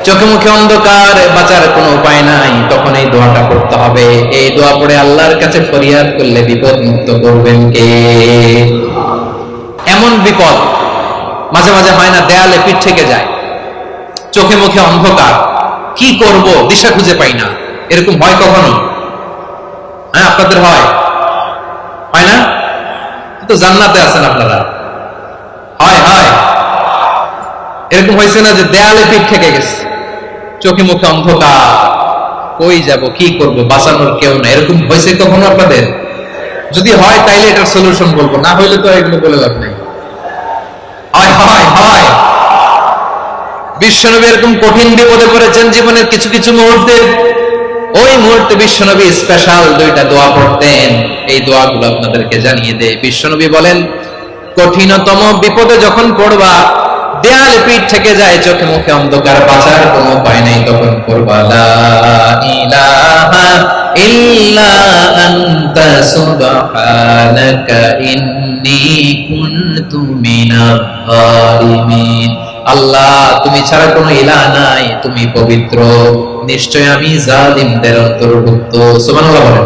চোখে মুখে অন্ধকার, বাঁচার কোনো উপায় নাই, তখন এই দোয়াটা পড়তে হবে। এই দোয়া পড়ে আল্লাহর কাছে ফরিয়াদ করলে বিপদ মুক্ত করবেন কে? এমন বিপদ মাঝে মাঝে হয় না, দেয়ালে পিঠ থেকে যায়, চোখে মুখে অন্ধকার, কি করব দিশা খুঁজে পাই না, এরকম হয় কখনো? হ্যাঁ, আপনাদের হয়? হয় না? তো জান্নাতে আছেন আপনারা। হয় হয় এরকম হয়েছে না যে দেয়ালে পিঠ থেকে গেছে, চোখে মুখে অন্ধকার, কই যাব, কি করব, বাঁচানোর কেউ না, এরকম হয়েছে কখনো আপনাদের? যদি হয় তাইলে এটার সলিউশন বলবো, না হইলে তো এগুলো বলে লাভ নাই। হয় হয় হয় বিশ্বনবী এরকম কঠিন বিপদে পড়েছেন জীবনের কিছু কিছু মুহূর্তে। ওই মুহূর্তে বিশ্বনবী স্পেশাল দুইটা দোয়া পড়তেন। এই দোয়াগুলো আপনাদেরকে জানিয়ে দেয়। বিশ্বনবী বলেন, কঠিনতম বিপদে যখন পড়বা, দেয়ালে পিঠ থেকে যায়, চোখে মুখে অন্ধকার, বাঁচার কোনো উপায় নাই, তখন পড়বা লা ইলাহা ইল্লা আনতা সুবহানাকা ইন্নী কুনতু মিনাজ জালিমিন। আল্লাহ, তুমি ছাড়া কোনো ইলাহ নাই, তুমি পবিত্র, নিশ্চয় আমি জালিমদের অন্তর্ভুক্ত। সুবহানাল্লাহ বলেন।